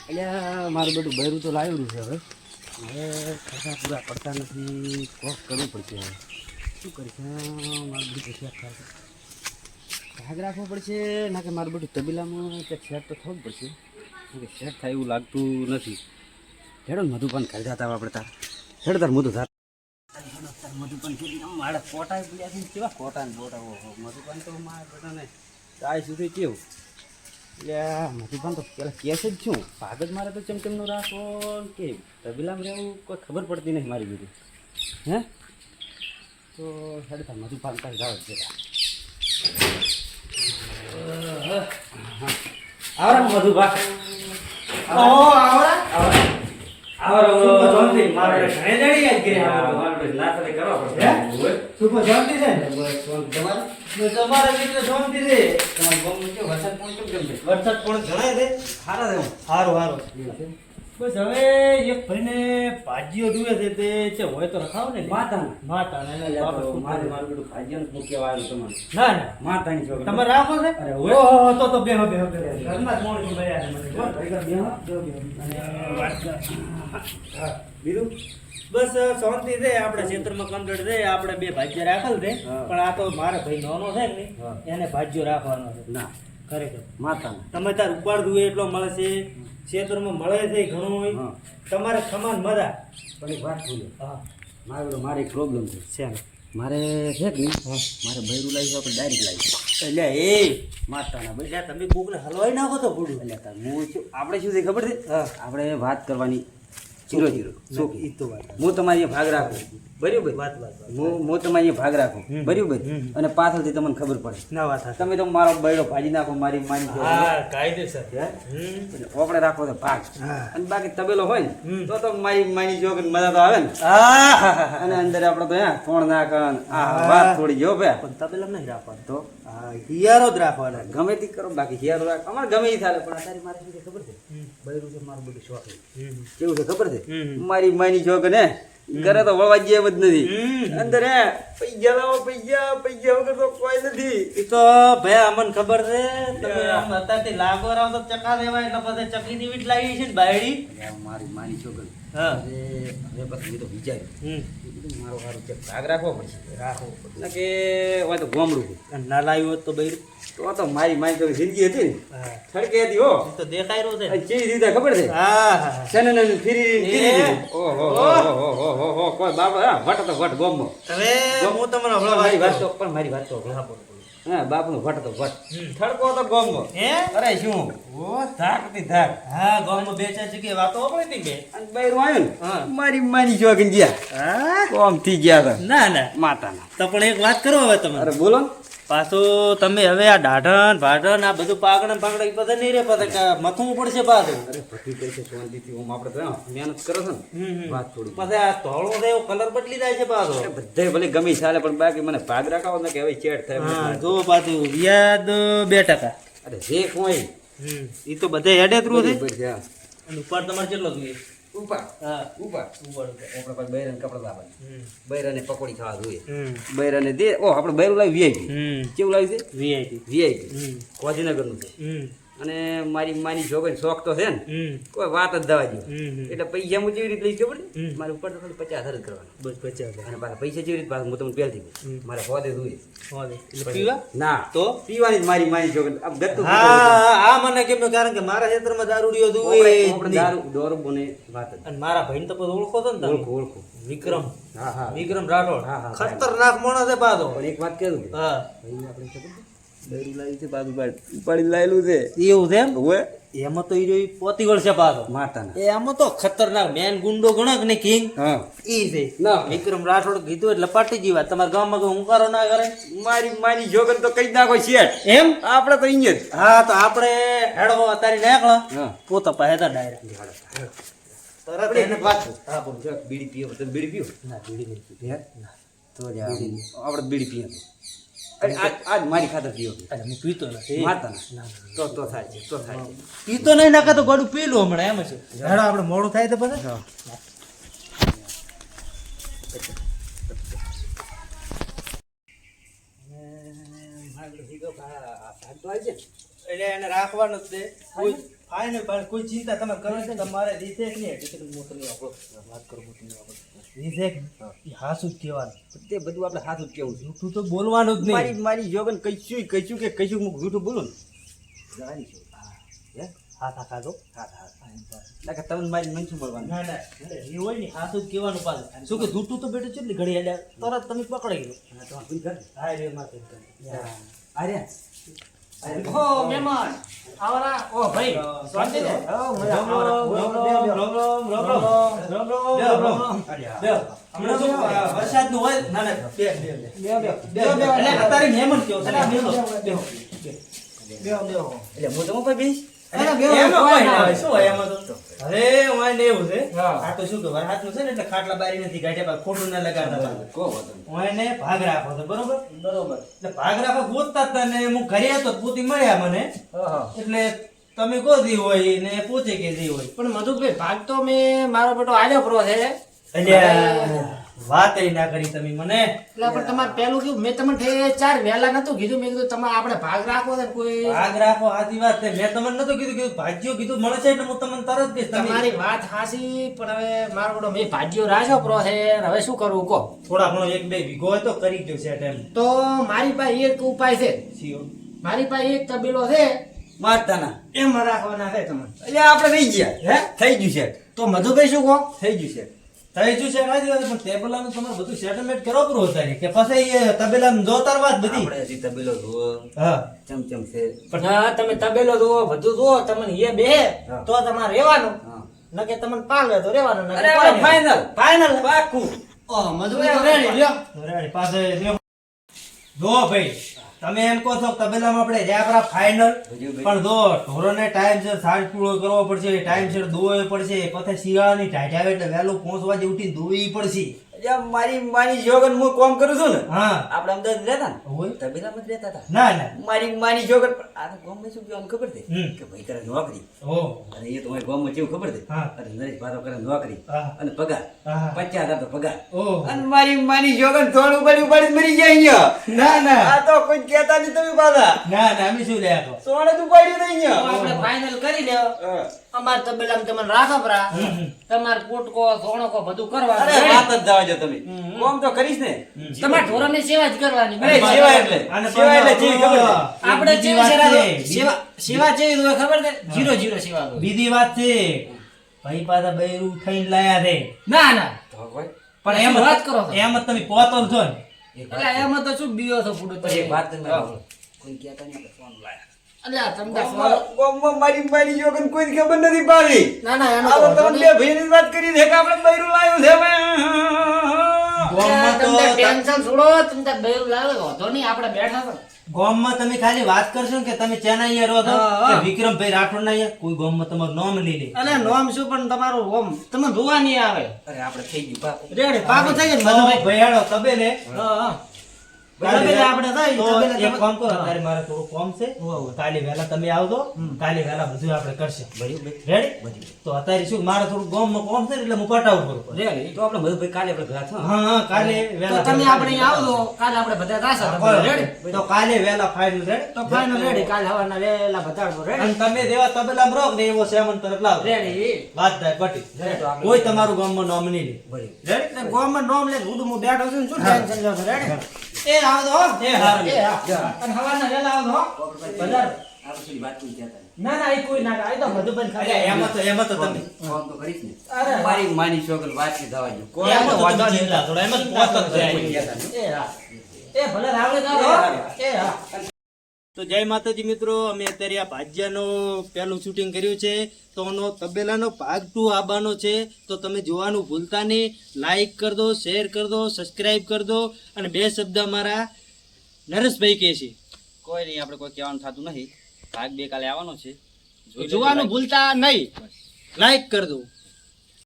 એટલે મારું બધું બૈરું તો લાવ્યું છે. હવે ખર્ચા પૂરા પડતા નથી. કોક કરવું પડશે. હવે શું કરીશ? મારું બધું પૈસા થાય ભાગ રાખવો પડશે. ના કે મારું બધું તબીલામાં કંઈક સેટ તો થવું જ પડશે. કે સેટ થાય એવું લાગતું નથી. હેડો મધુપાન કરી જતા આપણે તાર હેડ તાર મધુપાન મારે કોટા પડ્યા છે. કેવા કોટા ને બોટા મધુપાન તો મારા બધાને ગાય સુધી કેવું એટલે મધુપાન તો પેલા કેસ જ છું. ભાગ જ મારે તો ચમચમનું રાખો કે તબીલામાં રહેવું કોઈ ખબર પડતી નહીં મારી બીજું. હે તો હેડ તાર મધુપાન કરી જાવ છે. આવરા મધુભા બસ હવે એક ભાઈને ભાજીઓ જુએ છે તે છે હોય તો રખાવ ને માતા મારું બધું ભાજ્ય મૂક્યા વાળું તમારે ના ના માતાની છોકરી તમે રાખો છે ઓહો તો બેહો ઘરમાં જ મોણું ભર્યા બીજું બસ શાંતિ છે. આપણે ક્ષેત્રમાં કમ્પ્લીટ છે. આપણે બે ભાજ્ય રાખેલ છે પણ આ તો મારા ભાઈ નાનો છે ને એને ભાજ્યો રાખવાનો છે. ના ખરેખર માતાને તમે તાર ઉપાડવું એટલો મળે છે. ક્ષેત્રમાં મળે છે ઘણું તમારે સમાન મજા. પણ એક વાત બોલો. હા મારે એક પ્રોબ્લેમ છે. છે મારે છે કે નહીં મારે બૈરું લાવીશું આપણે ડાયરેક્ટ લાવીશું એટલે એ માતાના ભાઈ એટલે તમે બુકને હલવાઈ નાખો તો પૂરું એટલે તાર હું છું આપણે શું છે ખબર છે આપણે વાત કરવાની જીરો શું ઈ તો વાત હું તમારી ભાગ રાખું બરાબર વાત હું તમારી ભાગ રાખું બરાબર અને પાછળથી તમને ખબર પડે ના વાત તમે તો મારો બૈરો ભાજી નાખો મારી માની હા કાયદેસર આપણે રાખો તો ભાગ હા. અને બાકી તબેલો હોય ને તો મારી માની જો મજા તો આવે ને અને અંદર આપણે તો કોણ નાખન આ વાત થોડી જો બે પણ તબેલા નહીં રાખવાનું તો હિયારો જ રાખવાનો. ગમે તે કરો બાકી હિયારો રાખ અમારે ગમે એ થાય પણ અત્યારે મારે શું છે ખબર છે બૈરું છે મારું બધું શોખ કેવું છે ખબર છે મારી માની જો કે ને ઘરે તો વળવા જેમ જ નથી અંદર પૈસા લાવો પૈસા વગર તો કોઈ નથી. એ તો ભાઈ અમને ખબર છે તમે આમ અત્યારથી લાગો રાવ તો ચકા દેવાય એટલે પછી ચકલી ની વીટ લાવી છે ને બાયડી મારી માની છોકરી હા હવે પછી મેં તો વિચાર્યું મારો સારું છે ભાગ રાખવો પડશે રાખો ના કે હોય તો ગોમડું છે ના લાવ્યું હોત તો બૈરું તો મારી માની છોકરી જિંદગી હતી ને થડકે હતી હો તો દેખાય રહ્યું છે કેવી રીતે ખબર છે હા સનન ફીરી ઓહો કોઈ બાપા વટ તો વટ ગોમો હવે હું તમને મારી વાત તો મારી વાત તો હા બાપનું વટ તો વટ થડકો તો ગોમો હે અરે શું ઓ ધાક થી ધાક હા ગામમાં બે ચાર જગ્યાએ વાતો આપણી હતી બે અને બૈરું આવ્યું ને હા. મારી માની છોકરી ગયા હા કોમ થી ગયા હતા ના ના માતાના તો પણ એક વાત કરો હવે તમે અરે બોલો ને. પાછું તમે હવે આ ઢાઢણ ભાઢણ આ બધું પાકણ એ બધા નહીં રે પછી મથવું પડશે પાછું અરે ભઠ્ઠી કઈ છે શાંતિથી ઓમ આપણે તો મહેનત કરો છો ને વાત થોડી પછી આ ધોળો છે એવો કલર બદલી જાય છે પાછો બધે ભલે ગમે ચાલે પણ બાકી મને ભાગ રાખાવો ને કે હવે ચેડ થાય હા જો પાછું વ્યાજ 2%. અરે જે કોઈ એ તો બધે હેડે થ્રુ છે બરાબર છે. અને ઉપર તમારે કેટલો જોઈએ ઉપર હા ઉપર ઉપર આપણે પાસે બૈરાને કપડા લાવવા બૈરાને પકોડી ખાવા જોઈએ હમ બૈરાને દે ઓ આપણે બૈરું લાવી વીઆઈપી કેવું લાવી છે વીઆઈપી વીઆઈપી કોજીનગરનું છે અને મારી માની છોકરી શોખ તો છે ને કોઈ વાત જ દવા જેવું એટલે પૈસા હું કેવી રીતે લઈશ ખબર છે મારે ઉપર તો ખાલી 50,000 જ કરવાના બસ 50,000 અને પાછા પૈસા કેવી રીતે પાછા હું તમને પહેલથી મારે હોદે જોઈએ એટલે પીવા ના તો પીવાની જ મારી માની છોકરી આમ ગતું હા આ મને કેમ કારણ કે મારા ક્ષેત્રમાં દારૂડિયો આપણે દુવે દારૂ દોરો બને વાત જ અને મારા ભાઈને તો પછી ઓળખો છો ને તમે ઓળખો ઓળખો વિક્રમ હા હા વિક્રમ રાઠોડ હા, હા. ખતરનાક માણસ છે પાછો પણ એક વાત કહેવું કે હા ભાઈ આપણે ખબર છે દરું લાવી છે બાજુ ઉપાડી લાયેલું છે એવું છે એમ ઓએ એમાં તો ઈ પોતી વળશે પાછો માતાના એમાં તો ખતરનાક મેન ગુંડો ગણક ને કિંગ હા ઈ છે ના વિક્રમ રાઠોડ કીધું એટલે પાટી જીવા તમારા ગામમાં કોઈ હુંકારો ના કરે મારી માની છોકરી તો કઈ નાખો શેઠ એમ આપણે તો અહીંયા જ હા તો આપણે હેડો અત્યારે નાખલો હા પોતા પાસે ડાયરેક્ટ તરત એને વાત હા બોલ જો બીડી પીઓ તો બીડી પીઓ ના બીડી નહીં પીધી. હે તો જ આપણે બીડી પીએ અરે આજ મારી ખાતર પીઓ અરે હું પીતો નથી માતાના તો થાય છે તો થાય છે પીતો નહીં નાખે તો ગોડું પી લો હમણાં એમ છે હેડો આપણે મોડું થાય તો પછી હા એટલે એને રાખવાનું જ છે ફાઇનલ પણ કોઈ ચિંતા તમે કરો છો તમારે રીસે કે નહીં એટલે હું તમને આપણો વાત કરું હું તમને આપણો રીસે એ હાસુ જ કહેવાનું તે બધું આપણે હાથું જ કેવું છે. જૂઠું તો બોલવાનું જ મારી નહીં મારી જોગન કઈશું કે કઈશું હું જૂઠું બોલું ને જાણી છું. હે હાથ ખાધો હા હા ના કે તમને મારી મનસું બોલવાનું. ના ના એ હોય ને હાસુ જ કહેવાનું પાછું શું કે જૂઠું તો બેટું કેટલી ઘડી એટલે તરત તમે પકડાઈ ગયો હા તો આપણી ઘર હા રે માથે આર્યા ઓ મહેમાન આવરા ઓ ભાઈ શાંતિ છે ઓ મજા વરસાદ નું હોય ના ના બે અત્યારે મહેમાન કયો છે એટલે હું તો ભાઈ બેસ એમાં કોઈ ના હોય. શું હોય એમાં તો? અરે વાંય ને એવું છે. આ તો શું કે વરસાદનું છે ને એટલે ખાટલા બારી નથી કાઢ્યા પણ ખોટું ના લગાડતા પાછું. કહો વાંધો નહીં. વાંય ને ભાગ રાખો છો, બરોબર? એટલે ભાગ રાખો ગોતતા હતા ને હું ઘરે હતો તો પોતી મળ્યા મને. એટલે તમે ગોતી હોય ને પોતે કે જે હોય. પણ મધુભાઈ ભાગ તો મેં મારો બેટો આલ્યો પ્રો છે અલ્યા વાત ના કરી તમે મને. એટલે પણ તમારે પેલું કીધું મેં તમને ચાર વહેલા નતું કીધું મેં કીધું તમારે આપણે ભાગ રાખવો છે ને કોઈ ભાગ રાખો આથી વાત છે. મેં તમને નતું કીધું ભાગ્યો કીધું મળે છે એટલે હું તમને તરત કહીશ. તમે તમારી વાત હાસી પણ હવે મારો બેટો મેં ભાગ્યો રાખ્યો પ્રો છે હવે શું કરવું કહો થોડા ઘણો એક બે વીઘો હોય તો કરી દો છે ટાઈમ. તો મારી પાસે એક ઉપાય છે મારી પાસે એક તબેલો છે મારતાના એમાં રાખવાના છે તમને એટલે આપણે રહી ગયા. હે થઈ ગયું છે. તો મધુભાઈ શું કહો થઈ ગયું છે. થઈ ગયું છે રાજી વાત, પણ તબેલાનું તમારે બધું સેટલમેન્ટ કરવો પડે અત્યારે કે પછી એ તબેલાનું જોતાર વાત બધી. આપણે હજી તબેલો જુઓ હા ચમચમ છે. હા તમે તબેલો જુઓ બધું જુઓ તમને એ બે હા. તો તમારે રહેવાનું હા. નકે તમને પાલવે તો રહેવાનું અરે આપણે ફાઇનલ ફાઇનલ પાકું. ઓ મધુભાઈ રેડી લ્યો રેડી પાસે લ્યો. જો ભાઈ તમે એમ કહો છો કે તબેલામાં આપણે રહ્યા ફાઇનલ, પણ જો ઢોરોને ટાઈમસર સાંજ પૂળો કરવો પડશે, ટાઈમસર દોવો પડશે, પછી શિયાળાની ટાઈટ આવે એટલે વહેલું 5 વાગે ઉઠીને દોવી પડશે. એટલે મારી જોગન હું કામ કરું છું ને. હા આપણે અમદાવાદ રહેતા ને હોય? તબેલામાં જ રહેતા હતા. ના ના મારી જોગન આ તો ગામમાં શું કહેવાનું ખબર છે હમ. કે ભાઈ તારે નોકરી ઓ અને એ તો મારી ગામમાં કેવું ખબર છે હા. અરે નરેશ ભાતો કરે નોકરી હા. અને પગાર હા. 50,000 તો પગાર. ઓ અને મારી જોગન થોડું ઉપાડી મરી ગયા અહીંયા. ના ના આ તો કોઈ કહેતા નહીં તમે પાછા. ના ના અમે શું લે તો સોણે જ ઉપાડ્યું નહીં તો અહીંયા. આપણે ફાઇનલ કરી લેવો હા. અમાર તબેલામાં તમને રાખો પરા તમાર પોટકો સોણકો બધું કરવાનું અરે વાત જ જવા દો તમે. કામ તો કરીશ ને. તમાર ઢોરોની સેવા જ કરવાની અરે સેવા એટલે અને સેવા એટલે જેવી ખબર છે. આપણે બીજી જેવી વાત સેવા છે. સેવા સેવા જેવી હોય ખબર છે 0-0 સેવા હોય. બીજી વાત છે, ભાઈ પાછા બૈરું ખાઈને લાયા છે. ના ના તો ભાઈ પણ એમ શું વાત કરો છો? એમ જ તમે પોતો છો ને. એક એટલે એમાં તો શું બીયો છો પૂડો તો એક વાત તમે સાંભળો. કોઈ કહેતા નહીં આપણે ફોન લાયા. એટલે આ તમને ગામમાં મારી જોગન કોઈ ખબર નથી પાડી. ના ના એનો આ તો તો વાંધો તમે બે ભાઈની વાત કરી છે કે આપણે બૈરું લાવ્યું છે ભાઈ. ગામમાં તો તમને ટેન્શન છોડો તમને બેરું લાવે વાંધો નહીં આપણે બેઠા છો ગામમાં તમે ખાલી વાત કરશો ને કે તમે ચેના અહીંયા રહો છો હા, હા. કે વિક્રમભાઈ રાઠોડના અહીંયા, કોઈ ગામમાં તમારું નામ લઈ લે. અને નોમ શું પણ તમારું ઓમ તમને જોવા નહીં આવે અરે આપણે થઈ ગયું પાકું. રેડી પાકું થઈ ગયું તો મધુભાઈ ભાઈ હાલો તબેલે. હા હા કાલે તબેલે આપણે થઈ, તો તબેલે એક તમે- કામ કરો, હા. અત્યારે મારે થોડું કામ છે. કાલે વહેલા તમે આવજો, કાલે વહેલા બધું આપણે કરશે. બરાબર. રેડી? તો અત્યારે શું મારે થોડું ગામમાં કામ છે ને એટલે હું પટાવું પડું. રેડી તો આપણે મધુભાઈ કાલે આપણે ભેગા થા. હા હા કાલે તો વહેલા તમે આપણે અહીંયા આવજો કાલે આપણે બધા રાસા રેડી તો કાલે વહેલા ફાઇનલ રેડી? તો ફાઇનલ રેડી કાલે હવારના વેલા બતાડો રેડી અને તમે જેવા તબેલામાં રહો ને એવો સેવન તરફ લાવો. રેડી વાત થાય પટી. રેડી, તો આપણે- કોઈ તમારું ગામમાં નામ નહીં લે. બરાબર. રેડી? એટલે ગોમાં નોમ લે હું હું બેઠો છું ને શું ટેન્શન લો છો રેડી એ આવજો હો એ હારું. એ હા અને હવારના વેલા આવજો હો બજાર આપણે થોડી વાત કોઈ કહેતા નહીં. ના ના એ કોઈ ના આ તો મધુબન અરે એમાં તો તમે કામ તો કરીશ ને. અરે મારી માની છોકરી વાતચીત થવા દો. કોઈ એમાં તો વાંધો તમે નહીં. ચિંતા કરો, એમાં તો પોતો જ છે. કોઈ કહેતા નહીં. એ હા એ ભલે રાવળે જાઓ હો. એ હા તો જય માતાજી મિત્રો, અમે અત્યારે આ ભાજ્યાનો પહેલું શૂટિંગ કર્યું છે તો એનો તબેલાનો ભાગ 2 આવવાનો છે. તો તમે જોવાનું ભૂલતા નહીં. લાઈક કરી દો, શેર કરી દો, સબસ્ક્રાઇબ કરી દો. અને 2 શબ્દ અમારા નરેશભાઈ કહે છે. કોઈ નહીં, આપણે કોઈ કહેવાનું થતું નથી. ભાગ 2 કાલે આવવાનો છે. જોવાનું ભૂલતા નહીં લાઈક કરી દો.